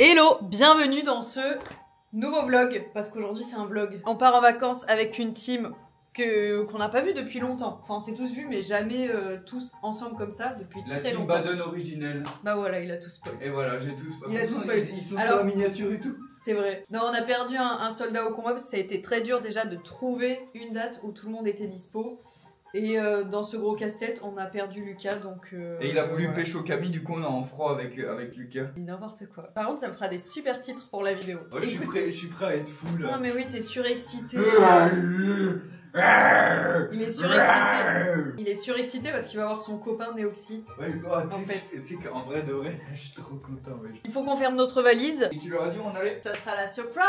Hello, bienvenue dans ce nouveau vlog, parce qu'aujourd'hui c'est un vlog. On part en vacances avec une team qu'on n'a pas vue depuis longtemps. Enfin on s'est tous vus mais jamais tous ensemble comme ça depuis très longtemps. La team Badon originelle. Bah voilà, il a tout spoil. Et voilà, j'ai tout spoil. Ils sont sur la miniature et tout. C'est vrai. Non, on a perdu un soldat au combat parce que ça a été très dur déjà de trouver une date où tout le monde était dispo. Et dans ce gros casse-tête, on a perdu Lucas, donc... et il a voulu pécho Camille, du coup on est en froid avec Lucas. N'importe quoi. Par contre, ça me fera des super titres pour la vidéo. Oh, je suis prêt à être fou là. Non mais oui, t'es surexcité. Il est surexcité. Il est surexcité parce qu'il va voir son copain Néoxy. Ouais, en fait. C'est qu'en vrai de vrai, je suis trop content. Ouais. Il faut qu'on ferme notre valise. Et tu leur as dit où on allait? Ça sera la surprise.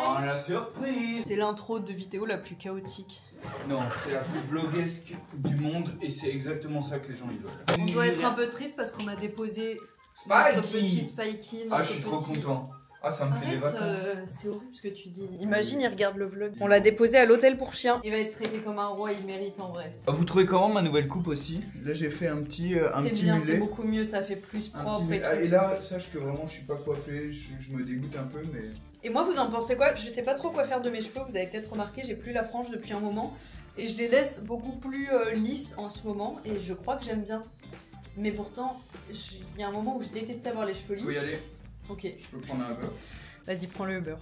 Oh, la surprise. C'est l'intro de vidéo la plus chaotique. Non, c'est la plus vloguesque du monde et c'est exactement ça que les gens ils veulent. On doit être un peu triste parce qu'on a déposé notre petit Spikey. Ah, je suis trop content. Ah, ça me fait des vacances. C'est horrible ce que tu dis. Imagine, il regarde le vlog. On l'a déposé à l'hôtel pour chiens. Il va être traité comme un roi, il mérite en vrai. Vous trouvez comment ma nouvelle coupe aussi? Là, j'ai fait un petit C'est bien, c'est beaucoup mieux, ça fait plus propre et tout. Et là, sache que vraiment, je suis pas coiffé, je me dégoûte un peu, mais... Et moi, vous en pensez quoi? Je sais pas trop quoi faire de mes cheveux, vous avez peut-être remarqué, j'ai plus la frange depuis un moment. Et je les laisse beaucoup plus lisses en ce moment, et je crois que j'aime bien. Mais pourtant, il y a un moment où je détestais avoir les cheveux lisses. Faut y aller. Ok. Je peux prendre un Uber. Vas-y, prends le Uber.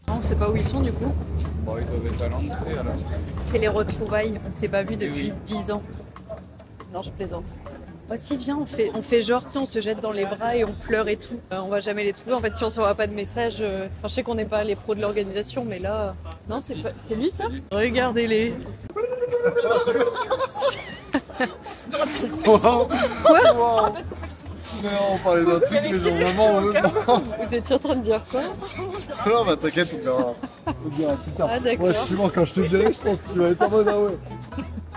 On sait pas où ils sont du coup. Bon, ils doivent être à l'entrée alors. C'est les retrouvailles, on s'est pas vu depuis 10 ans. Non, je plaisante. Oh si, viens, on fait genre, tu sais, on se jette dans les bras et on pleure et tout. On va jamais les trouver, en fait, si on s'envoie pas de message. Enfin, je sais qu'on n'est pas les pros de l'organisation, mais là... Non, c'est pas... C'est lui, ça? Regardez-les. Quoi? Non, on parlait d'un truc, mais genre vraiment... Vous étiez en train de dire quoi? Non, bah t'inquiète, on dira plus tard. Ah d'accord. Ouais, justement, quand je te dirai, je pense que tu vas être en mode, ah ouais.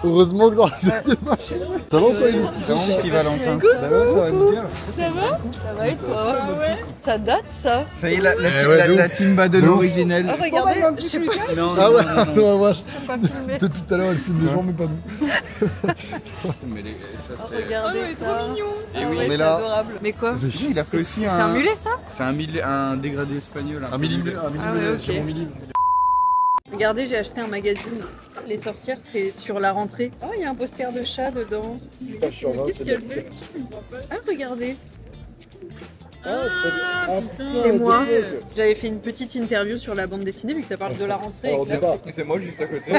Heureusement que dans les étaient pas. Ça va quoi, les moustiques? C'est mon petit Valentin. Bah ouais, ça va nickel. Ça va? Ça va et toi? Ouais. Ça date ça? Ça y est, la team Badon originelle. Ah regardez, je sais pas. Ah ouais, non, vache. Depuis tout à l'heure, elle filme les gens, mais pas nous. Regardez ça. Et oui, on est là. Adorable. Mais quoi? Il a fait aussi un... C'est un mulet ça? C'est un dégradé espagnol. Un millimètre. Ah ouais, ok. C'est mon millimètre. Regardez, j'ai acheté un magazine. Les sorcières, c'est sur la rentrée. Oh, il y a un poster de chat dedans. Qu'est-ce qu'elle fait? Ah, regardez. C'est moi. J'avais fait une petite interview sur la bande dessinée vu que ça parle de la rentrée. C'est moi juste à côté.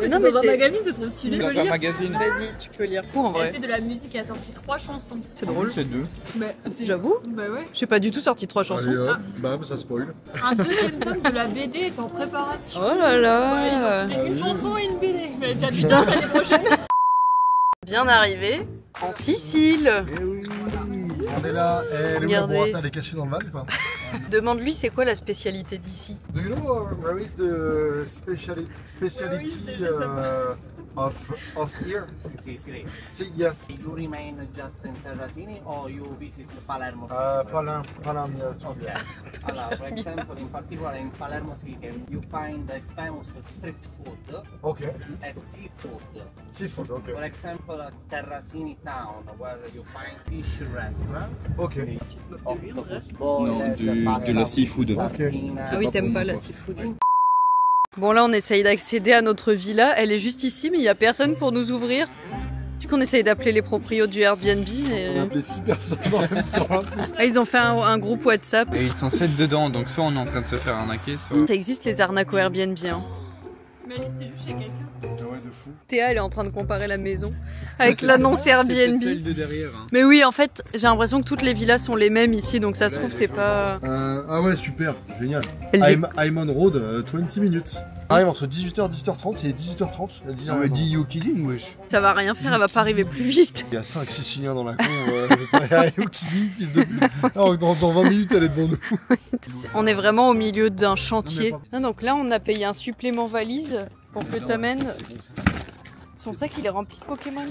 Mais non, mais dans un magazine, c'est trop stylé. Dans un magazine. Vas-y, tu peux lire. Pour en vrai. Elle fait de la musique, elle a sorti 3 chansons. C'est drôle. C'est 2. Mais J'avoue. bah ouais. J'ai pas du tout sorti 3 chansons. Allez, hop, bam, ça spoil. Un deuxième tome de la BD est en préparation. Oh là là. Ouais, ils ont sorti une chanson et une BD. Mais t'as putain l'année prochaine. Bien arrivé en Sicile. Eh oui, on est là. Elle est où la boîte? Elle est cachée dans le val ou pas? Demande-lui c'est quoi la spécialité d'ici. Do you know where is the speciality of here? Sicily. Yes. You remain just in Terracini or you visit Palermo City? Palermo. Okay. Allora, for example, in particular in Palermo City, you find this famous street food Okay. as seafood. Seafood, okay. For example, Terracini town, where you find fish restaurants. Okay. Octopus Non, boiled, de la seafood. sardine. Ah oui, t'aimes pas la seafood. Bon là on essaye d'accéder à notre villa, elle est juste ici mais il y a personne pour nous ouvrir. Du coup on essaye d'appeler les proprios du Airbnb mais... On a appelé 6 personnes en même temps. Ah, ils ont fait un groupe WhatsApp. Et ils sont 7 dedans, donc soit on est en train de se faire arnaquer, soit... Ça existe les arnaques au Airbnb hein. Mais elle était juste chez quelqu'un. Ouais, de fou. Théa elle est en train de comparer la maison avec l'annonce Airbnb. Celle de derrière. Hein. Mais oui en fait j'ai l'impression que toutes les villas sont les mêmes ici donc ça se trouve c'est pas... Ah ouais, super, génial. Elle I'm on road, 20 minutes. Arrive entre 18h et 18h30, c'est 18h30. Elle dit, Elle dit you killing, wesh. Ça va rien faire, elle va pas arriver plus vite. Il y a 5 Siciliens dans la con, you killing, fils de pute. Alors dans 20 minutes, elle est devant nous. On est vraiment au milieu d'un chantier. Ah, donc là on a payé un supplément valise pour que t'amènes... Son sac il est rempli de Pokémon.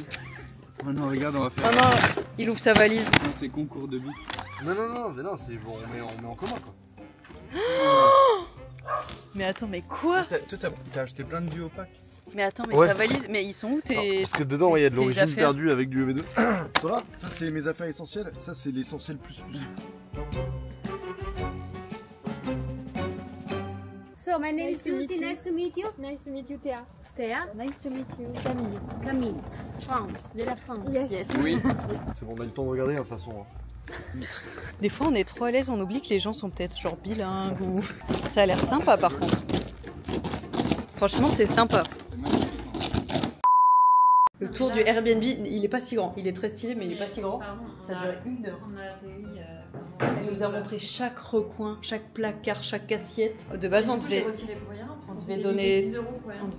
Oh non, regarde, on va faire... Oh non, il ouvre sa valise. C'est concours de bits. Non, c'est bon, on met en commun quoi. Mais attends, mais quoi? Toi, t'as acheté plein de duopack. Mais attends, mais Ouais. ta valise, mais ils sont où tes... Parce que dedans, il y a de tes l'origine affaires perdue avec du EV2. Voilà, ça c'est mes affaires essentielles, ça c'est l'essentiel plus plus. Hello, my name is Lucy. Nice to meet you. Nice to meet you, Théa. Théa. Nice to meet you. Camille. Camille. France. De la France. Yes. Oui. C'est bon, on a eu le temps de regarder de toute façon. Des fois on est trop à l'aise, on oublie que les gens sont peut-être genre bilingues ou... Ça a l'air sympa par contre. Franchement c'est sympa. Le tour du Airbnb, il est pas si grand. Il est très stylé mais il est pas si grand. Ça dure 1 heure. On a atterri. Elle nous a montré chaque recoin, chaque placard, chaque assiette. De base on devait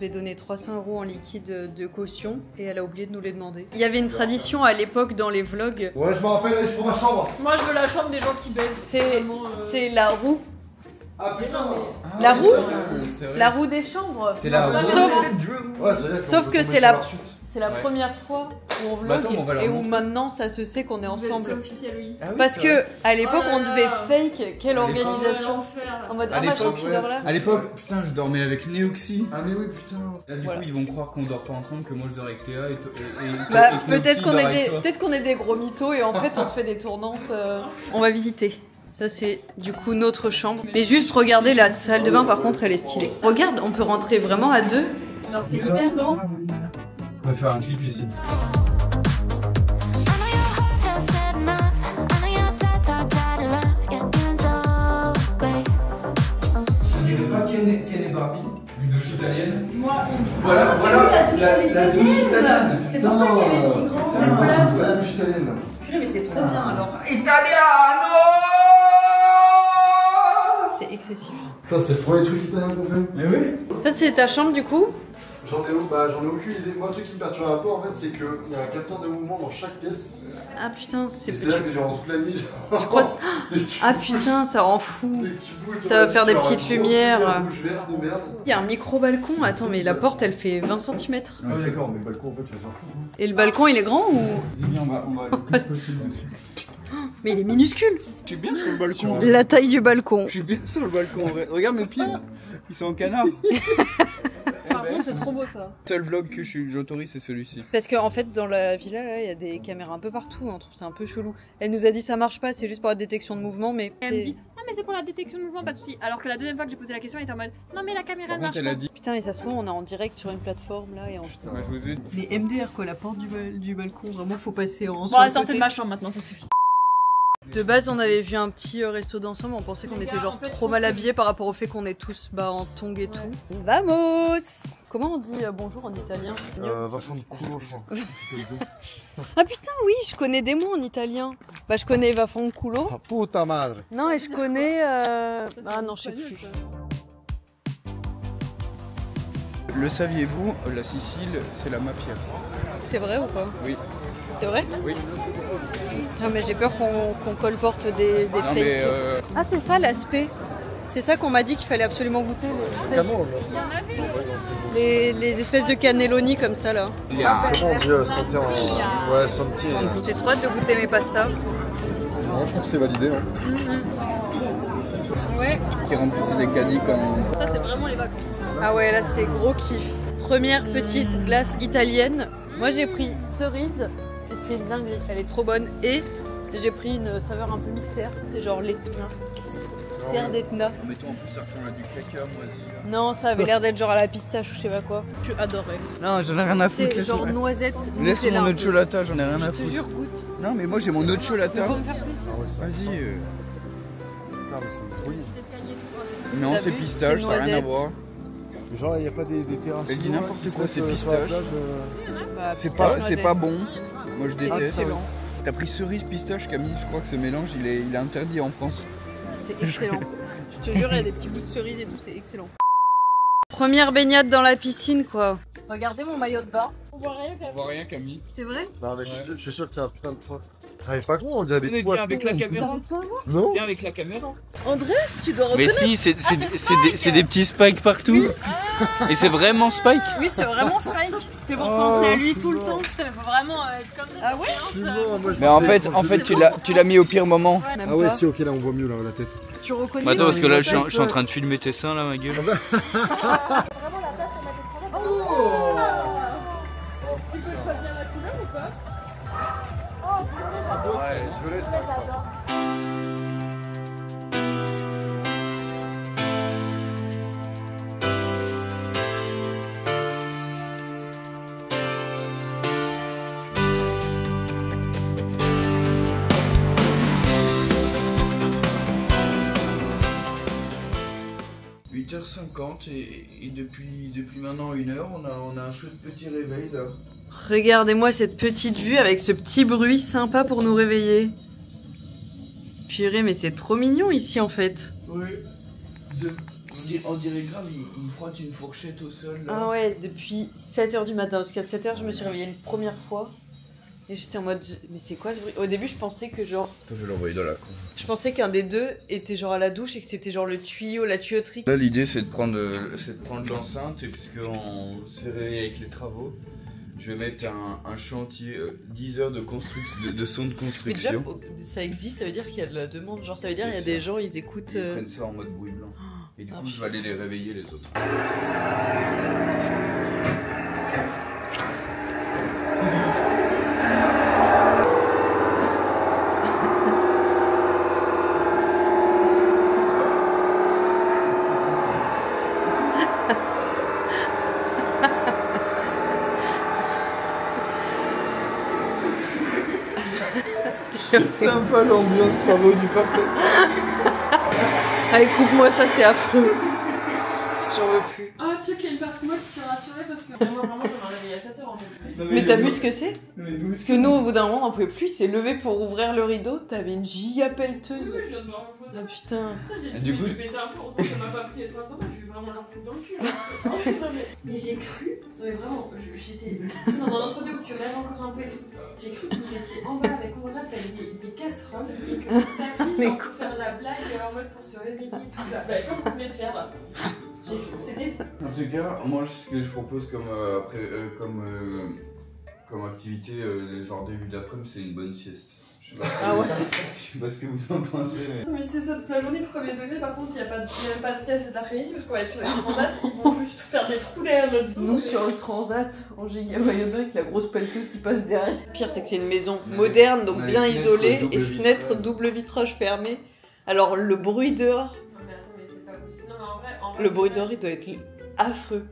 donner 300 € en liquide de caution et elle a oublié de nous les demander. Il y avait une tradition à l'époque dans les vlogs. Ouais, je me rappelle, je prends ma chambre. Moi je veux la chambre des gens qui baissent. C'est la roue. Ah putain. La roue C'est vrai. La roue des chambres. C'est la roue. Sauf que c'est la première fois où on vlog Bah attends, on va leur et où montrer. maintenant ça se sait qu'on est C'est ensemble. officiel, oui. Ah oui, Parce c'est que vrai. à l'époque Oh là on devait là. fake quelle À l'époque, organisation. En mode À ah machin l'époque, tu dors là. À l'époque, putain, je dormais avec Néoxy. Ah mais oui, putain. Là, du Voilà. coup, ils vont croire qu'on dort pas ensemble, que moi je dors avec Théa et Bah, et que peut-être Néoxy qu'on dort est avec des toi. peut-être qu'on est des gros mythos et en fait on se fait des tournantes. On va visiter. Ça c'est du coup notre chambre. Mais juste regardez la salle de bain par contre elle est stylée. Regarde, on peut rentrer vraiment à deux. Non, c'est hyper grand. On va faire un clip ici. On dirait pas Ken et Barbie, une douche italienne. Moi, Voilà, la douche italienne. C'est pour ça qu'elle est si grande, C'est c'est pour la douche italienne là. Purée, mais c'est trop bien alors. Italiano! C'est excessif. Putain, c'est le premier truc italien qu'on fait. Mais oui. Ça c'est ta chambre du coup? J'en ai aucune idée. Moi, le truc qui me perturbe un peu en fait, c'est qu'il y a un capteur de mouvement dans chaque pièce. Ah putain, c'est C'est là que genre toute la nuit. Je crois. dès que tu Ah bouges- putain, ça rend fou. dès que tu bouges Ça dans va la faire nuit, des tu as petites une grosse lumières. lumière rouge vert de merde. Il y a un micro balcon. Attends, mais la porte elle fait 20 cm. Ah oui, d'accord, mais le balcon en fait, tu vas s'en foutre. Et le balcon il est grand ou? Viens, on va aller le plus possible dessus. Mais il est minuscule. Je suis bien sur le balcon. La taille du balcon. Je suis bien sur le balcon. En vrai. Regarde mes pieds. Ils sont en canard. par contre, c'est trop beau ça. Le seul vlog que j'autorise, c'est celui-ci. Parce qu'en fait dans la villa là il y a des caméras un peu partout. On trouve ça un peu chelou. Elle nous a dit ça marche pas, c'est juste pour la détection de mouvement. Mais Elle me dit non mais c'est pour la détection de mouvement, pas de soucis. Alors que la deuxième fois que j'ai posé la question, elle était en mode non mais la caméra Par ne marche contre, elle pas. a dit. putain, et ça se trouve on est en direct sur une plateforme là et en. Bah, je vous ai dit. Les MDR quoi, la porte du balcon. Vraiment faut passer en. Bon, allez, sortez de ma chambre maintenant, ça suffit. De base, on avait vu un petit resto d'ensemble, on pensait qu'on Les était gars, genre en fait, trop je mal pense que habillés par rapport au fait qu'on est tous en tongs et tout. Vamos! Comment on dit bonjour en italien? Va faire le culo, je crois. Ah putain, oui, je connais des mots en italien. Bah, je connais va fanculo. Ah puta madre. Non, et je connais. c'est Ah en non, je sais espagnol, plus. ça. Le saviez-vous, la Sicile, c'est la mafia. C'est vrai ou pas? Oui. C'est vrai? Oui. Putain, mais j'ai peur qu'on colporte des Non fakes. mais Ah, c'est ça l'aspect. C'est ça qu'on m'a dit qu'il fallait absolument goûter. Comment Les espèces de cannelloni comme ça là. Comment on dit santé en. Ouais, santé. J'ai trop hâte de goûter mes pastas. Non, je crois que c'est validé. Hein. Ouais. qui remplissait des caddies quand. Ça, c'est vraiment les vacances. Ah ouais, là c'est gros kiff. Première petite glace italienne. Moi j'ai pris cerise. Et c'est une dinguerie, elle est trop bonne. Et j'ai pris une saveur un peu mystère. C'est genre l'Etna. Terre d'Etna. Mettons en plus ça ressemble à du caca moisi. là. Non, ça avait l'air d'être genre à la pistache ou je sais pas quoi. Tu adorais. Non, j'en ai rien à foutre. C'est genre noisette. Laisse Nutella mon un autre peu. cholata, j'en ai rien à Je te foutre. jure, goûte. Non, mais moi j'ai mon autre Tu cholata. peux me faire plus. Ah ouais, ça. Vas-y. Putain, mais c'est une folie. Non, T'as c'est vu, pistache, c'est ça n'a rien à noisette. voir. Mais genre, il n'y a pas des terrasses. Elle dit n'importe quoi, c'est sur la pistache. plage, Bah, C'est pistache, pas, c'est pas bon. Moi je déteste. Excellent. T'as pris cerise pistache, Camille. Je crois que ce mélange il est interdit en France. C'est excellent. Je te jure, il y a des petits bouts de cerise et tout, c'est excellent. Première baignade dans la piscine, quoi. Regardez mon maillot de bain. On voit rien quand On même. voit rien, Camille. C'est vrai? Non, mais je suis sûr que tu as plein de poids. T'arrives pas con, on dirait des Venez poids. bien avec la caméra. Non? Viens avec la caméra. Andrés, tu dois Mais reconnaître. si, c'est des petits spikes partout. Et c'est vraiment Spike. Oui, c'est vraiment Spike. C'est pour penser à lui tout le temps. Putain, mais faut vraiment être comme ça. Ah ouais? Absolument, moi, je Mais en pensais- fait, tu l'as mis au pire moment. Même Ah ouais, pas. si, ok, là on voit mieux là, la tête. Tu reconnais. Bah attends, parce que là, je les suis en train de filmer tes seins là, ma gueule. Tu peux choisir la couleur ou pas? Ouais, je laisse ça. 8h50 et depuis maintenant 1 heure, on a un chouette petit réveil là. Regardez-moi cette petite vue avec ce petit bruit sympa pour nous réveiller. Purée, mais c'est trop mignon ici en fait. Oui. On dirait grave, il frotte une fourchette au sol là. Ah ouais, depuis 7h du matin, parce qu'à 7h je me suis réveillée une première fois. Et j'étais en mode, mais c'est quoi ce bruit? Au début je pensais que genre... Toi je l'ai envoyé dans la cour. Je pensais qu'un des deux était genre à la douche et que c'était genre le tuyau, la tuyauterie. Là l'idée c'est de prendre l'enceinte et puisqu'on s'est réveillé avec les travaux, je vais mettre un chantier 10 heures de son de Mais construction. déjà, ça existe, ça veut dire qu'il y a de la demande. Genre ça veut dire qu'il y a des gens, ils écoutent... Ils prennent ça en mode bruit blanc. Et du coup je vais aller les réveiller les autres. C'est sympa l'ambiance travaux du parc. Allez, coupe-moi ça, c'est affreux. J'en veux plus. Ah, tu sais qu'il y a une partie de moi qui s'est rassurée parce que moi, vraiment, ça m'a réveillé à 7h en fait. Mais t'as vu ce que c'est? Parce Parce que nous, au bout d'un moment, on pouvait plus. Il s'est levé pour ouvrir le rideau. T'avais une giga pelleteuse. Oui, je viens de voir une photo. Ah putain. J'ai du dit, coup, mais je pétais un peu, heureusement que ça m'a pas pris les 300 balles, je vais vraiment leur foutre dans le cul. Là. Mais j'ai cru, mais vraiment, j'étais dans un entre-deux où tu rêves encore un peu et tout. J'ai cru que vous étiez en bas avec Audrey avec des casseroles et que Papy genre, pour faire la blague en mode pour se réveiller et tout. Bah, comme vous venez de faire là. J'ai cru que c'était. En tout cas, moi ce que je propose comme activité, genre début d'après-midi, c'est une bonne sieste. Je sais pas, Ah ouais. je sais pas ce que vous en pensez, mais... Mais c'est ça toute la journée, premier degré. Par contre, il n'y a même pas de sieste cet après-midi parce qu'on va être sur les transats, ils vont juste faire des trous derrière notre dos. Nous sur le transat, en giga maillot avec la grosse pelleteuse qui passe derrière. Pire, c'est que c'est une maison moderne, donc bien isolée, et fenêtre double vitrage fermé. Alors le bruit dehors, Non mais attends, mais c'est pas possible. Non mais en vrai le bruit dehors, il doit être affreux.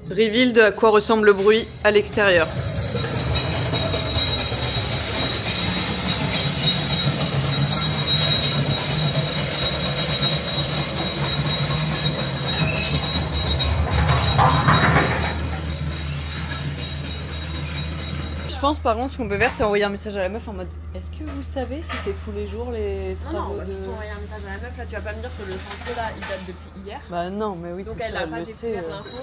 Reveal de à quoi ressemble le bruit à l'extérieur. Je pense par contre ce qu'on peut faire c'est envoyer un message à la meuf en mode est-ce que vous savez si c'est tous les jours les Non, travaux non, on va de... surtout envoyer un message à la meuf. Là, tu vas pas me dire que le chantier là il date depuis hier. Bah non mais oui. Donc c'est elle ça, a pas le découvert sait, l'info.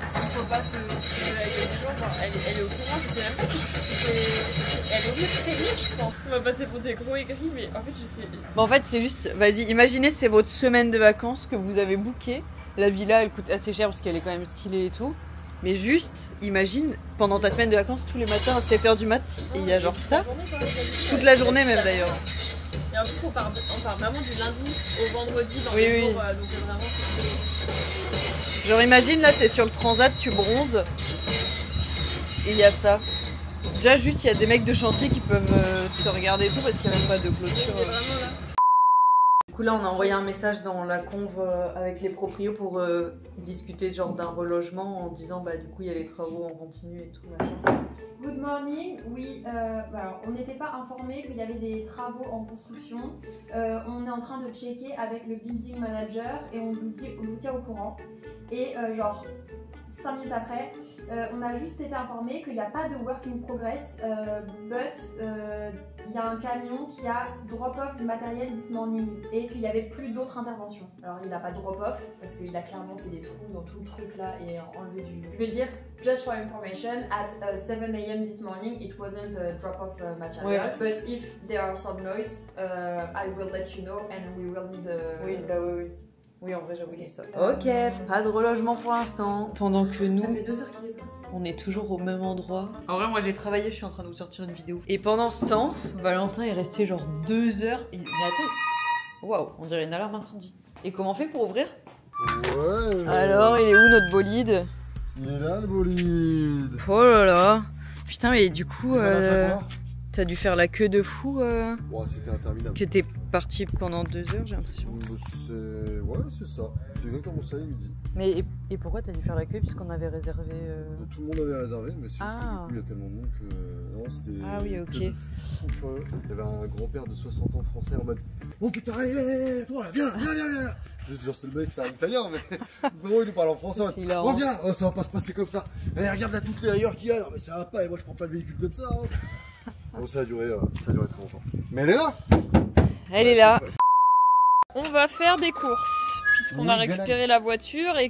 Il faut pas se réveiller du jour. Genre, elle est au courant, je sais même pas si c'est. Elle est obligée de prévenir, je pense. On va passer pour des gros aigris, mais en fait, je sais. Bon, en fait c'est juste, vas-y, imaginez c'est votre semaine de vacances que vous avez bookée. La villa elle coûte assez cher parce qu'elle est quand même stylée et tout. Mais juste, imagine, pendant ta semaine de vacances, tous les matins à 7h du mat, et il y a genre ça, toute la journée même d'ailleurs. Et en plus, on part vraiment du lundi au vendredi dans Oui, les oui. jours, donc vraiment c'est... Genre imagine là, t'es sur le transat, tu bronzes, et il y a ça. Déjà juste, il y a des mecs de chantier qui peuvent te regarder et tout parce qu'il n'y a même pas de clôture. C'est vraiment là. Du coup là, on a envoyé un message dans la conve avec les proprios pour discuter genre d'un relogement en disant bah du coup il y a les travaux en continu et tout machin. Good morning, oui, alors, on n'était pas informé qu'il y avait des travaux en construction. On est en train de checker avec le building manager et on vous tient au courant. Et genre 5 minutes après, on a juste été informé qu'il n'y a pas de work in progress, but il y a un camion qui a drop-off du matériel this morning et qu'il n'y avait plus d'autres interventions. Alors il n'a pas drop-off parce qu'il a clairement fait des trous dans tout le truc là et enlevé du... Je vais dire, just for information, at 7 AM this morning it wasn't a drop-off material, but if there are some noise, I will let you know and we will need a... Oui, bah oui, oui. Oui, en vrai, j'avoue qu'il y a ça. Ok, pas de relogement pour l'instant. Pendant que nous, Ça fait 2 heures qu'il est parti. on est toujours au même endroit. En vrai, moi j'ai travaillé, je suis en train de vous sortir une vidéo. Et pendant ce temps, Valentin est resté genre 2 heures. Mais attends, waouh, on dirait une alarme incendie. Et comment on fait pour ouvrir? Ouais. Alors, il est où notre bolide? Il est là le bolide. Oh là là. Putain, mais du coup. T'as dû faire la queue de fou. Ouais, c'était interminable. Parce que t'es parti pendant 2 heures, j'ai l'impression. Ouais, c'est ça. C'est exactement ça, il me dit. Mais et pourquoi t'as dû faire la queue puisqu'on avait réservé Tout le monde avait réservé, mais c'est juste que du coup, il y a tellement de monde que. Non, c'était. Ah oui, ok. Il y avait un grand-père de 60 ans français en mode oh putain, hé, toi là, viens. Je te jure, c'est le mec, c'est un italien, mais vraiment il nous parle en français. Oh viens, oh, ça va pas se passer comme ça. Allez, regarde là toutes les rayures qu'il y a. Non, mais ça va pas, et moi je prends pas le véhicule comme ça. Hein. Bon, ça a duré très longtemps. Mais elle est là. Elle est là. On va faire des courses puisqu'on a récupéré la voiture et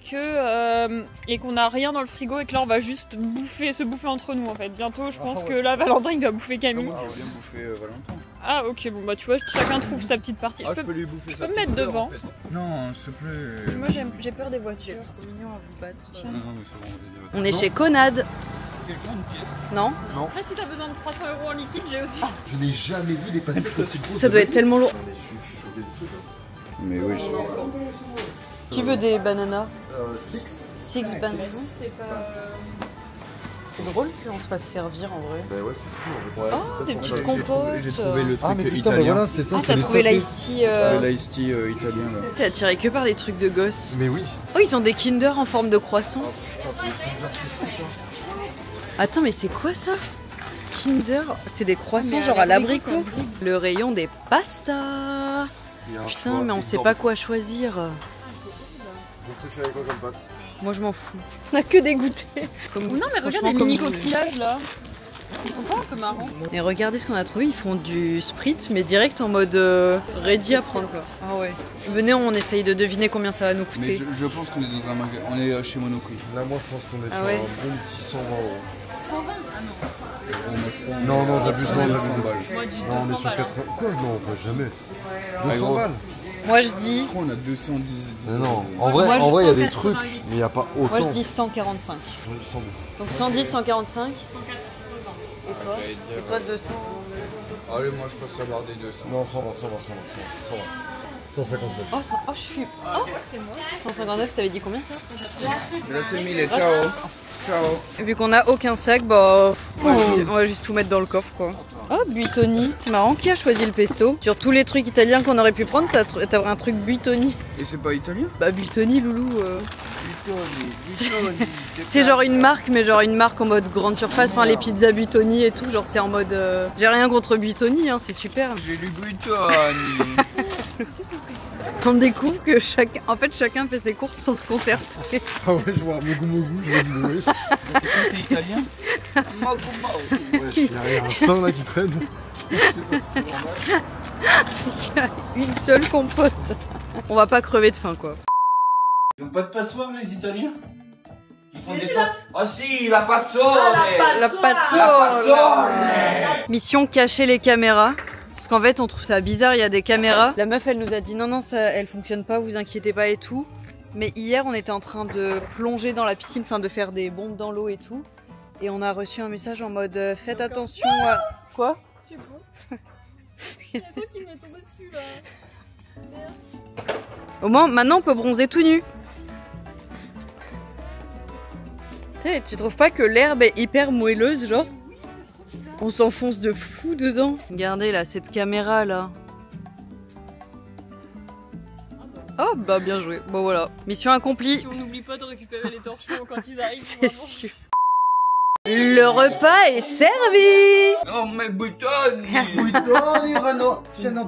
qu'on a rien dans le frigo et que là on va juste se bouffer entre nous en fait. Bientôt je pense que là Valentin il va bouffer Camille. Ah, on vient bouffer Valentin. Ah ok, bon bah tu vois chacun trouve sa petite partie. Ah, je peux lui bouffer ça. Je peux me mettre devant. En fait. Non, s'il te plaît. Moi j'ai peur des voitures. Trop mignon à vous battre. Non, mais c'est bon, On est chez Conad. Quelqu'un une pièce? Non. Après si t'as besoin de 300 € en liquide j'ai aussi. Je n'ai jamais vu des pastilles aussi grosses. Ça doit être tellement lourd. Mais je suis choqué du truc. Mais oui, je suis. Qui veut des bananas? Six bananas. C'est pas... C'est drôle qu'on se fasse servir en vrai. Bah ouais, c'est fou. Ouais, Oh, des petites compotes. J'ai trouvé le truc Ah mais putain, italien. mais voilà, c'est ça. Ah, t'as trouvé l'ice tea. L'ice tea italien là. T'es attiré que par les trucs de gosses. Mais oui. Oh, ils ont des Kinder en forme de croissant. Attends, mais c'est quoi ça? Kinder, c'est des croissants Mais genre à l'abricot. l'abricot, Le rayon des pastas. Putain, mais on sait pas quoi choisir. Vous préférez quoi comme pâte? Moi, je m'en fous. On a que des goûters. Non mais regarde les mini coquillages là. Ils sont pas un peu marrants. Et regardez ce qu'on a trouvé, ils font du spritz mais direct en mode ready à prendre quoi. Ah ouais. Venez, on essaye de deviner combien ça va nous Mais coûter. je pense qu'on est dans un magasin. On est chez Monoprix. Là, moi, je pense qu'on est Ah sur ouais. un bon petit 120 euros. 120 Ah Non, non, j'abuse, non, 100 j'abuse. balles. Moi du 200 Non, on est sur balles. 80. Quoi? Non, pas jamais. Ah, 200 gros. balles. Moi je dis, On a 210. Mais non, Moi, en vrai, je il y a des 188. trucs, mais il n'y a pas autant. moi je dis 145. Moi, je dis 110. Donc 110, 145. 180. Et toi? Et toi 200. Allez, moi je passe la barre des 200. Non, 120. 150 balles. Oh, je suis. Oh, 159, t'avais dit combien ça? Grazie mille, ciao. Ciao. Vu qu'on a aucun sac, bah on va juste tout mettre dans le coffre quoi. Oh, Buitoni. C'est marrant, qui a choisi le pesto? Sur tous les trucs italiens qu'on aurait pu prendre, t'as un truc Buitoni. Et c'est pas italien? Bah Buitoni, loulou. C'est genre une marque, mais genre une marque en mode grande surface. Enfin, les pizzas Buitoni et tout, genre c'est en mode. J'ai rien contre Buitoni, hein, c'est super. J'ai lu Buitoni. On découvre que chacun fait ses courses sans se concerter. Ah ouais, je vois Mogu, je vois du bruit. C'est italien? Ouais, il y a un sein là qui traîne. Il y a une seule compote. On va pas crever de faim quoi. Ils ont pas de passoire les Italiens? Ils font Mais des c'est pâtes. Ah si, la passone. La pazzone. Mission cacher les caméras. Parce qu'en fait on trouve ça bizarre, il y a des caméras. La meuf elle nous a dit non ça elle fonctionne pas, vous inquiétez pas et tout. Mais hier on était en train de plonger dans la piscine, enfin de faire des bombes dans l'eau et tout. Et on a reçu un message en mode faites attention à... Quoi? Tu es bon? Il y a toi qui m'est tombé dessus là. Merde. Au moins maintenant on peut bronzer tout nu. Tu trouves pas que l'herbe est hyper moelleuse genre? On s'enfonce de fou dedans. Regardez là, cette caméra là. Oh bah bien joué. Bon voilà, mission accomplie. Si on n'oublie pas de récupérer les torchons quand ils arrivent. C'est sûr. Le repas est servi. Oh mais Buitoni.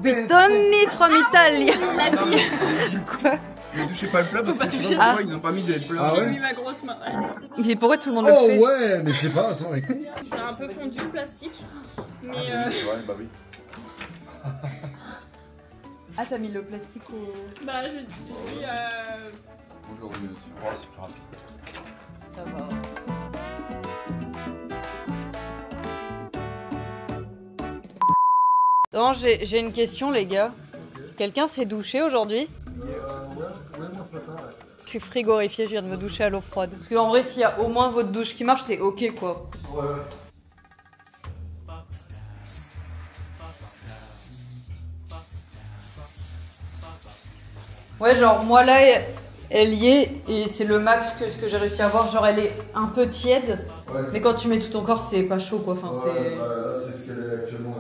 Buitoni from Italia. Quoi? Ne touchez pas le plat parce Faut pas que toucher. sinon pourquoi ils n'ont pas mis des plats. Ah J'ai ouais? mis ma grosse main. Mais pourquoi tout le monde le Oh fait? ouais, mais je sais pas, ça on est con. J'ai un peu fondu le plastique. Mais Ouais, bah oui. Ah t'as mis le plastique au... bah j'ai dit Bonjour, bien sûr. Ouais, c'est plus rapide. Ça va. Non, j'ai une question les gars. Quelqu'un s'est douché aujourd'hui? Je suis frigorifiée, je viens de me doucher à l'eau froide. Parce qu'en vrai, s'il y a au moins votre douche qui marche, c'est ok quoi. Ouais, genre moi là, elle y est et c'est le max que ce que j'ai réussi à avoir. Genre elle est un peu tiède, Ouais. mais quand tu mets tout ton corps, c'est pas chaud quoi. Enfin, c'est... c'est ce qu'elle est actuellement.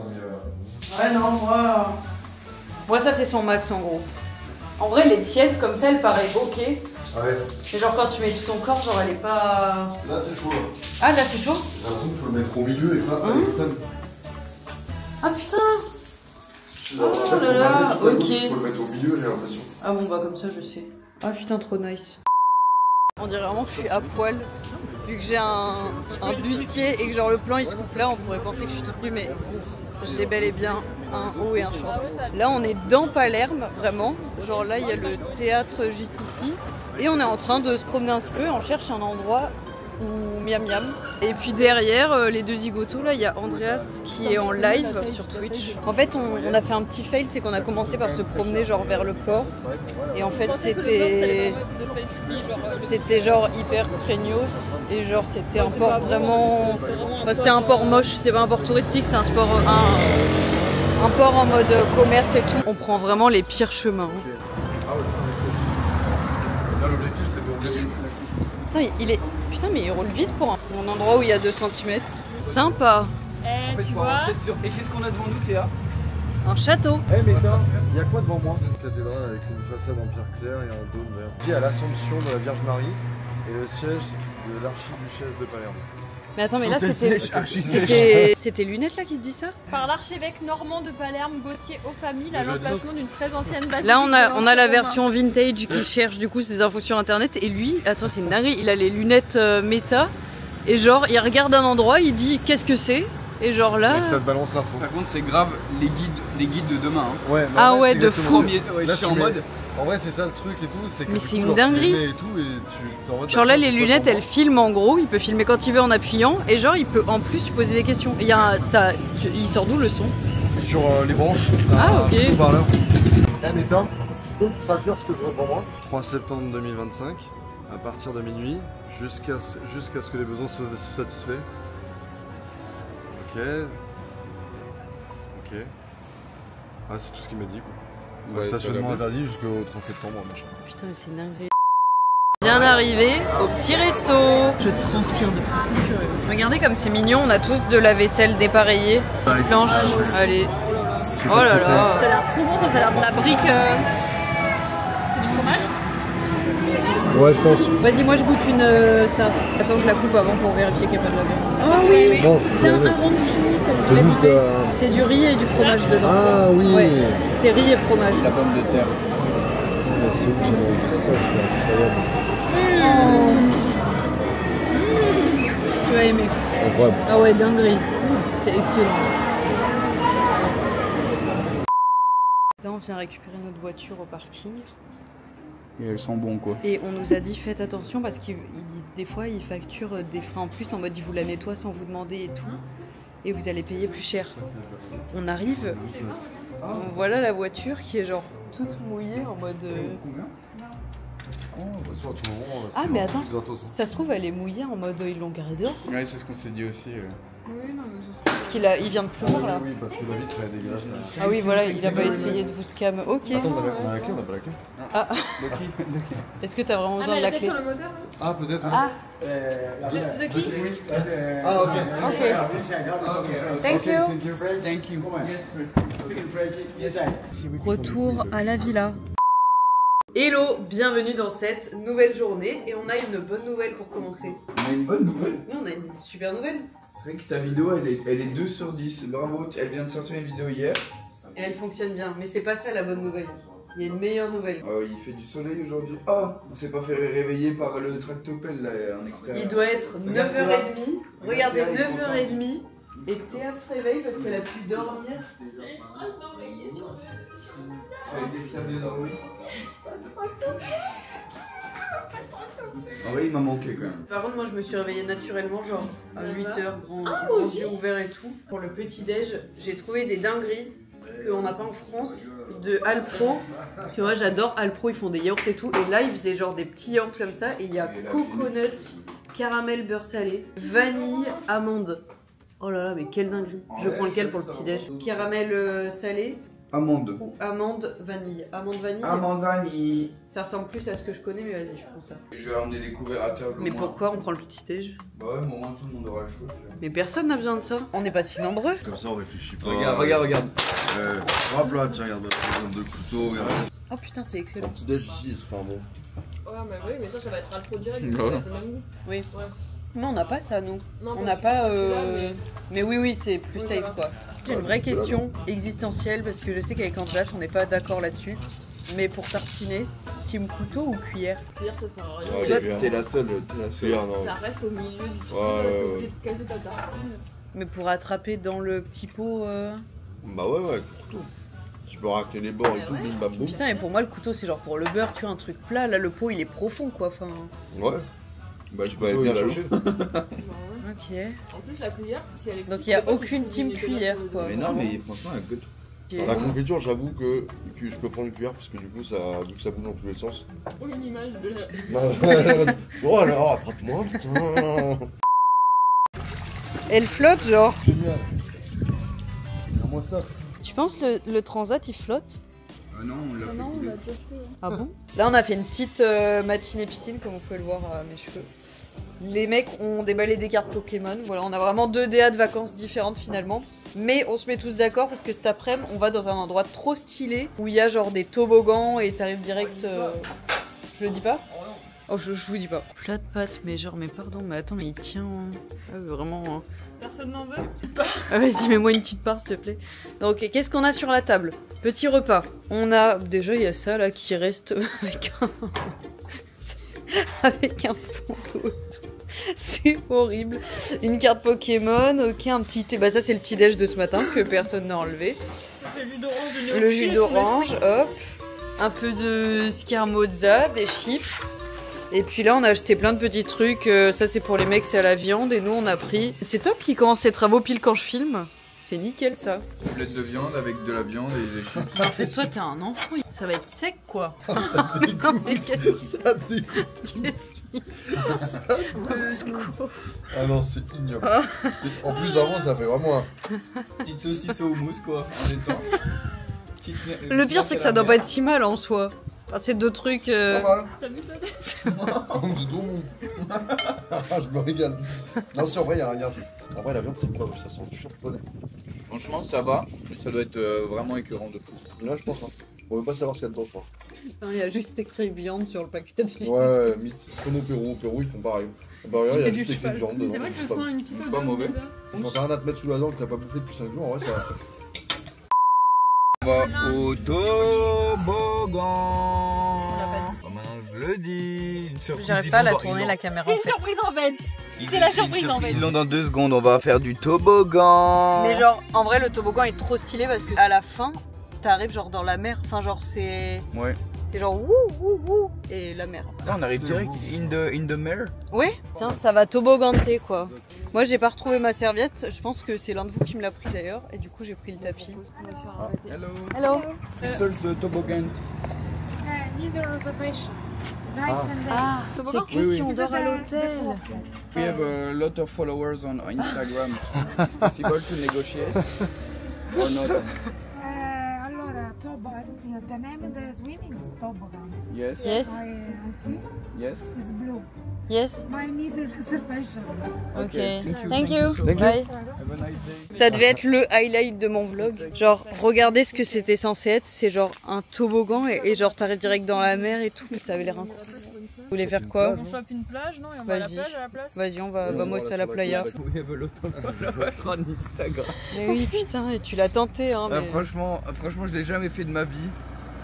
Ouais, non, moi ça c'est son max en gros. En vrai, les tiennes comme ça, elles paraissent ok. Ouais. Mais genre quand tu mets tout ton corps, genre elle est pas. Là c'est chaud. Ah, là c'est chaud? J'ai l'impression qu'il faut le mettre au milieu et pas à l'extrême. Ah putain! Oh là là, ok. Il faut le mettre au milieu, j'ai l'impression. Ah bon, bah comme ça je sais. Ah putain, trop nice. On dirait vraiment que je suis à poil. Vu que j'ai un bustier et que genre le plan il se coupe là, on pourrait penser que je suis toute nue, mais j'ai bel et bien un haut et un short. Là on est dans Palerme, vraiment. Genre là il y a le théâtre juste ici. Et on est en train de se promener un petit peu, on cherche un endroit où miam miam. Et puis derrière les deux zigotos, là il y a Andreas qui est en live sur Twitch. En fait on a fait un petit fail, c'est qu'on a commencé par se promener genre vers le port. Et en fait c'était genre hyper craignos. Et genre c'était un port vraiment... Bah, c'est un port moche, c'est pas un port touristique, c'est un port en mode commerce et tout. On prend vraiment les pires chemins. Putain, putain, mais il roule vite pour un endroit où il y a 2 cm. Sympa. Tu vois. Et qu'est-ce qu'on a devant nous, Théa? Un château. Eh mais il y a quoi devant moi? Une cathédrale avec une façade en pierre claire et un dôme vert. Il y a l'Assomption de la Vierge Marie et le siège de l'archiduchesse de Palerme. Mais attends, mais là c'était Lunettes là qui te dit ça? Par l'archevêque normand de Palerme, Gauthier Aufamille, à l'emplacement d'une très ancienne basilique. Là on a la version vintage qui cherche du coup ses infos sur internet. Et lui, attends, c'est une dinguerie, il a les lunettes méta. Et genre il regarde un endroit, il dit qu'est-ce que c'est? Et genre là... Et ça te balance l'info. Par contre c'est grave les guides de demain. Hein. Ouais, ah ouais, de fou. Là, je suis en mode... En vrai c'est ça le truc et tout, c'est que mais c'est une dinguerie. Et tout, et genre là les lunettes elles filment en gros, il peut filmer quand il veut en appuyant. Et genre il peut en plus lui poser des questions. Et il sort d'où le son? Sur les branches. Ah ok. Eh mais tu peux me traduire ce que je vois pour moi? 3 septembre 2025, à partir de minuit, jusqu'à ce que les besoins soient satisfaits. Ok. Ah c'est tout ce qu'il m'a dit quoi. Ouais, stationnement interdit jusqu'au 3 septembre, machin. Putain, mais c'est une dinguerie. Bien arrivé au petit resto. Je transpire de fou. Regardez comme c'est mignon, on a tous de la vaisselle dépareillée. Blanche, allez. Oh là là. Ça a l'air trop bon, ça a l'air de la brique. C'est du fromage? Ouais, je pense. Vas-y, moi je goûte ça. Attends, je la coupe avant pour vérifier qu'il n'y a pas de la viande. Ah oui, bon, c'est un arrondi. Je vais goûter. C'est du riz et du fromage dedans. Ah oui. Ouais. C'est riz et fromage. La pomme de terre. C'est où j'ai mangé ça, c'était incroyable. Tu vas aimer. Incroyable. Ah ouais, dinguerie. C'est excellent. Là, on vient récupérer notre voiture au parking. Et elles sont bons quoi. Et on nous a dit faites attention parce que des fois ils facturent des frais en plus en mode ils vous la nettoient sans vous demander et tout. Et vous allez payer plus cher. On arrive, voilà la voiture qui est genre toute mouillée en mode... Ah mais attends, ça se trouve elle est mouillée en mode ils l'ont garée dehors. Ouais c'est ce qu'on s'est dit aussi. Oui, non, mais parce qu'il vient de pleuvoir là. Oui, parce que la vitre elle est dégueulasse là. Ah oui voilà, il a pas essayé de vous scam. Ok. Attends, on a la clé, on a pas la clé. Ah. Est-ce que t'as vraiment besoin de la clé? Ah peut-être. Ah. The key? Ah ok. Thank you. Retour à la villa. Hello, bienvenue dans cette nouvelle journée et on a une bonne nouvelle pour commencer. On a une bonne nouvelle. Oui, on a une super nouvelle. C'est vrai que ta vidéo elle est 2 sur 10, bravo, elle vient de sortir une vidéo hier. Et elle fonctionne bien, mais c'est pas ça la bonne nouvelle. Il y a une meilleure nouvelle. Il fait du soleil aujourd'hui. Ah, on s'est pas fait réveiller par le tractopelle là en extérieur. Il doit être 9h30. Regardez, 9h30. Et Théa se réveille parce qu'elle a pu dormir. En vrai, il m'a manqué quand même. Par contre, moi je me suis réveillée naturellement, genre à 8h, grands yeux ouverts et tout. Pour le petit-déj, j'ai trouvé des dingueries qu'on n'a pas en France de Alpro. Parce que moi j'adore Alpro, ils font des yaourts et tout. Et là, ils faisaient genre des petits yaourts comme ça. Et il y a coconut, caramel, beurre salé, vanille, amande. Oh là là, mais quelle dinguerie. Je prends lequel pour le petit-déj? Caramel salé Amande. Ou amande vanille. Amande vanille. Amande vanille. Ça ressemble plus à ce que je connais, mais vas-y, je prends ça. Je vais ramener des couverts à table. Mais pourquoi on prend le petit déj? Bah ouais, mais au moins tout le monde aura chaud. Mais personne n'a besoin de ça. On n'est pas si nombreux. Comme ça, on réfléchit pas. Regarde. Hop là, tiens, regarde, exemple de couteau, regarde. Oh putain, c'est excellent. Un petit déj ici, il se fait un bon. Ouais, mais oui, mais ça va être alcool direct. Voilà. Oui. Ouais. Mais on n'a pas ça, nous. Non, On n'a pas. mais... Mais oui, c'est plus Oui, safe ça va. quoi. J'ai une vraie question existentielle parce que je sais qu'avec Angela, on n'est pas d'accord là-dessus. Mais pour tartiner, team couteau ou cuillère? Cuillère, ça sert à rien. Ouais, Toi, cuillère. T'es la seule. Cuillère, non. Ça reste au milieu du truc, Ouais, t'es ouais. obligé de casser ta tartine. Mais pour attraper dans le petit pot. Bah ouais, couteau. Tu peux racler les bords et Ouais, tout, ouais. bim bam boum. Putain, et pour moi, le couteau, c'est genre pour le beurre, tu vois, un truc plat. Là, le pot, il est profond quoi. Enfin. Ouais. Bah je peux aller Couteau, bien il a chaud. Ok. En plus, la cuillère, si elle est Donc, petite, il y a des fois, tu aucune fous team des cuillère, pédaces quoi. Mais non, mais franchement, elle goûte. Ok. La confiture, j'avoue que je peux prendre une cuillère parce que du coup, ça, vu que ça bouge dans tous les sens. Oh, une image de la... Oh alors, attrape-moi, putain. Elle flotte, genre. Génial. Regarde-moi ça. Tu penses le transat, il flotte? Non, on l'a fait couler. Ah bon? Là, on a fait une petite matinée piscine, comme vous pouvez le voir à mes cheveux. Les mecs ont déballé des cartes Pokémon. Voilà, on a vraiment 2 DA de vacances différentes finalement. Mais on se met tous d'accord parce que cet après-midi, on va dans un endroit trop stylé où il y a genre des toboggans et t'arrives direct. Je le dis pas? Oh, je vous dis pas. Plat de pâtes, mais genre, mais pardon, mais attends, mais il tient. Ah, vraiment. Hein. Personne n'en veut. Ah, vas-y, mets-moi une petite part, s'il te plaît. Donc, qu'est-ce qu'on a sur la table? Petit repas. On a. Déjà, il y a ça là qui reste avec un. avec un fond d'eau. C'est horrible. Une carte Pokémon, ok, un petit thé. Bah, ça, c'est le petit déj de ce matin que personne n'a enlevé. C'est le jus d'orange. Le jus d'orange, hop. Un peu de scarmozza, des chips. Et puis là, on a acheté plein de petits trucs. Ça, c'est pour les mecs, c'est à la viande. Et nous, on a pris. C'est top qu'il commence ses travaux pile quand je filme. C'est nickel, ça. Tablette de viande avec de la viande et des chips. En fait, toi, t'es un enfant. Ça va être sec, quoi. Ça dégoûte. Non, mais qu'est-ce qui Ça dégoûte. Ça dégoûte. Ah non, c'est ignoble. En plus, avant, ça fait vraiment un. Petite saucisse au houmous, quoi, en étant. Le pire, c'est que ça doit pas être si mal en soi. Enfin, c'est 2 trucs. Voilà. T'as vu ça? Dis donc. Je me régale. Non, si, en vrai, il y a un truc. En vrai, la viande, c'est quoi? Ça sent surponné. Franchement, ça va, mais ça doit être vraiment écœurant de fou. Là, je pense. Hein. On veut pas savoir ce qu'il y a dedans, je crois. Non, il y a juste écrit viande sur le paquet. Ouais, mythe. Comme au Pérou. Au Pérou, ils font pareil. Bah, il y a juste écrit viande dedans. C'est vrai que je sens une petite odeur. Pas mauvais. Quand t'as rien à te mettre sous la dent que t'as pas bouffé depuis 5 jours, en vrai, ça va. On va au toboggan. Maintenant, je le dis. Une surprise. J'arrive pas à la tourner la caméra en C'est une fait. surprise en fait. C'est la surprise en fait. Ils l'ont dans 2 secondes, on va faire du toboggan. Mais genre, en vrai, le toboggan est trop stylé parce que à la fin, t'arrives genre dans la mer. Enfin, genre, c'est. Ouais. C'est genre wouh wouh wouh et la mer. Là, on arrive direct in the mer. Oui. Tiens, ça va tobogganter quoi. Moi, j'ai pas retrouvé ma serviette. Je pense que c'est l'un de vous qui me l'a pris d'ailleurs. Et du coup, j'ai pris le tapis. Hello. Hello. Search the toboggan. Need a reservation. Right Ah. and there. Ah, Toboggan? c'est que Oui, oui. si on dort à l'hôtel. We have a lot of followers on Instagram. It's possible to negotiate or not? Allora, the name of the swimming is toboggan. Yes. Yes. I see. Yes. It's blue. Yes. I need a reservation. Ok. Thank you. Thank you. Bye. Have a nice day. Ça devait être le highlight de mon vlog. Genre, regardez ce que c'était censé être. C'est genre un toboggan et genre t'arrives direct dans la mer et tout. Mais ça avait l'air incroyable. Vous voulez faire quoi? On chope une plage, non? Et on va à la Vas-y. plage, à la place. Vas-y, on va moi c'est à la playa. We have a lot of followers on Instagram. Mais oui, putain, et tu l'as tenté, hein. Ah, Mais... franchement, je l'ai jamais fait de ma vie.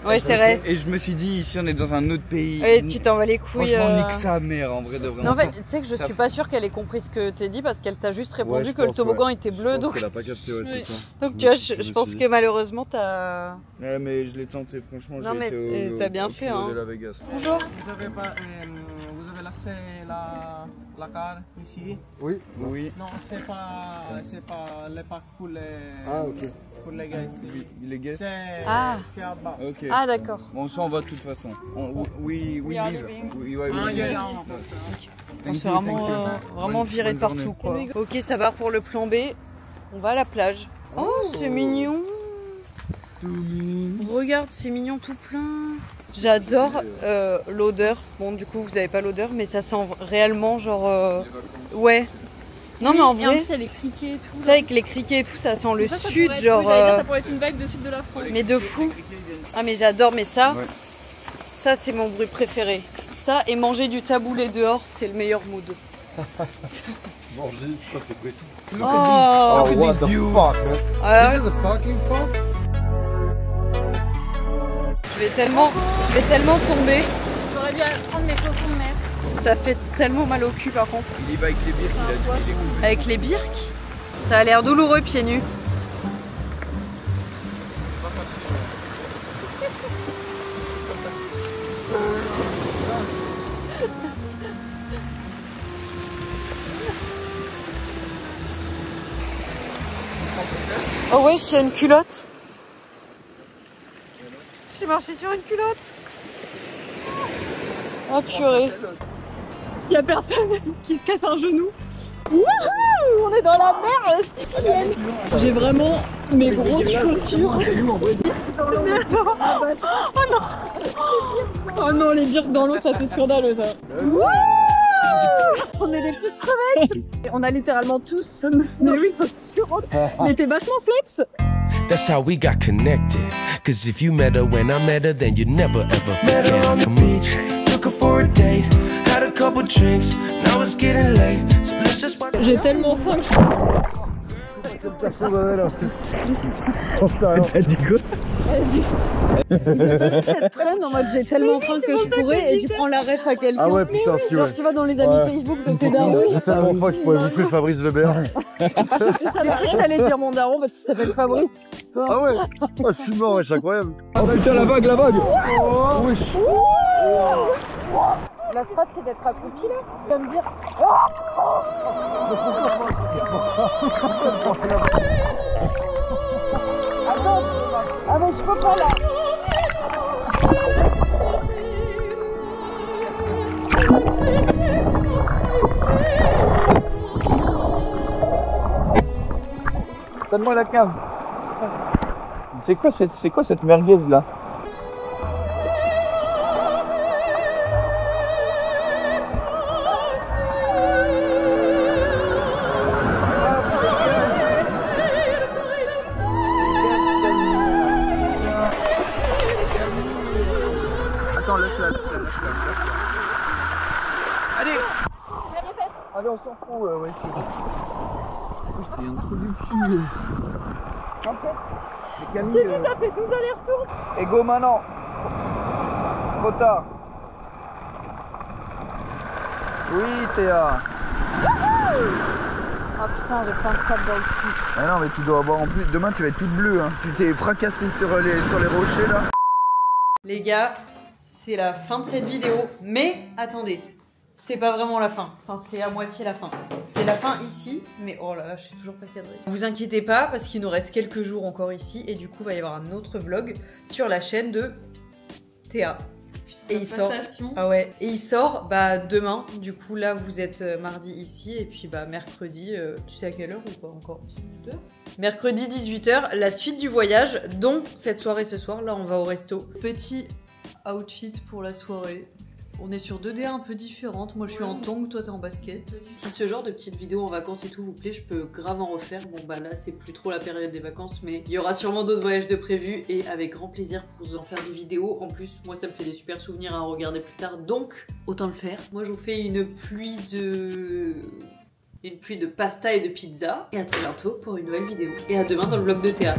Ouais, c'est vrai. Et je me suis dit, ici on est dans un autre pays. Ouais, tu t'en vas les couilles. Franchement, nique sa mère en vrai de vrai. Non, en fait, tu sais que je Ça- suis pas sûre qu'elle ait compris ce que t'es dit parce qu'elle t'a juste répondu je que le pense, toboggan ouais. était Je bleu. pense Donc, qu'elle a pas capté, ouais, Oui. c'est ça. donc tu vois, je pense que malheureusement t'as. Ouais, mais je l'ai tenté, franchement. Non, j'ai mais été t'as bien au fait, Rio hein. de la Vegas. Bonjour. Vous avez laissé la carte ici? Oui. Oui. Non, c'est pas les parcs pour les, Ah, ok. pour les gars ici. Les gars. C'est à bas. Ok. Ah, d'accord. Bon, on s'en va de toute façon. Oui, We are leave. leaving. On se fait vraiment virer de partout, quoi. Ok, ça va pour le plan B. On va à la plage. Oh, c'est mignon. Regarde, c'est mignon tout plein. J'adore l'odeur. Bon, du coup, vous avez pas l'odeur, mais ça sent réellement genre... Ouais. Non, mais en vrai... Et en plus, il y a les criquets et tout. Ça, avec les criquets et tout, ça sent le sud, être, genre... ça pourrait être une vibe de sud de la France. Mais de fou. Ah, mais j'adore, mais ça... Ouais. Ça, c'est mon bruit préféré. Ça, et manger du taboulé dehors, c'est le meilleur mood. Manger, c'est précis. Oh, what the fuck, man? This is a fucking fuck? Je vais tellement tomber. J'aurais dû prendre mes chaussons de mer. Ça fait tellement mal au cul par contre. Il y va avec les birks, il a dit les coups. Avec les birks? Ça a l'air douloureux pieds nus. Oh ouais, il y a une culotte. J'ai marché sur une culotte. Oh purée. S'il y a personne qui se casse un genou. Wouhou, on est dans la mer sicilienne. J'ai vraiment mes grosses chaussures. Oh non. Oh non, les birks dans l'eau, ça fait scandaleux ça. Wouhou. On est des petites crevettes. On a littéralement tous nos chaussures. Mais t'es vachement flex. That's how we got connected. Cause if you met her when I met her, then you'd never ever forget. Met her on the beach, took her for a date, had a couple drinks, now it's getting late. So let's just watch. J'ai tellement faim que Elle dit quoi? Elle dit cette traîne en mode j'ai tellement faim que je pourrais et tu prends la ref à quelqu'un. Ah ouais putain si ouais. Genre tu vas dans les amis Facebook de tes darons. C'est tellement fois que je pourrais bouffer Fabrice Weber. J'ai cru que t'allais dire mon daron parce qu'il s'appelle Fabrice. Ah ouais. Oh, je suis mort, c'est incroyable. Oh putain la vague, la vague. Wesh. La strat c'est d'être accroupi là. Tu vas me dire. Attends. Ah mais je peux pas là. Donne-moi la cave. C'est quoi cette merguez là? Attends, laisse-la. Allez. Allez, on s'en fout, ouais, c'est bon. J'étais un trou du cul. En fait, Camille. Ça fait 12 allers-retours. Et go maintenant. Trop tard. Oui, Théa. Ah putain, j'ai plein de sable dans le cul. Ah non, mais tu dois avoir en plus. Demain, tu vas être toute bleue. Hein. Tu t'es fracassé sur les rochers là. Les gars, c'est la fin de cette vidéo. Mais attendez, c'est pas vraiment la fin. Enfin, c'est à moitié la fin. C'est la fin ici, mais oh là là, je suis toujours pas cadrée. Vous inquiétez pas, parce qu'il nous reste quelques jours encore ici. Et du coup, il va y avoir un autre vlog sur la chaîne de Théa. Et il sort. Ah ouais. Et il sort demain. Du coup là vous êtes mardi ici et puis mercredi. Tu sais à quelle heure ou pas encore? 18h. Mercredi 18h, la suite du voyage, dont cette soirée ce soir. Là on va au resto. Petit outfit pour la soirée. On est sur 2D un peu différentes. Moi je suis en tongs, toi t'es en basket. Si ce genre de petites vidéos en vacances et tout vous plaît, je peux grave en refaire. Bon là c'est plus trop la période des vacances, mais il y aura sûrement d'autres voyages de prévus et avec grand plaisir pour vous en faire des vidéos. En plus moi ça me fait des super souvenirs à regarder plus tard, donc autant le faire. Moi je vous fais une pluie de pasta et de pizza. Et à très bientôt pour une nouvelle vidéo. Et à demain dans le vlog de Théa.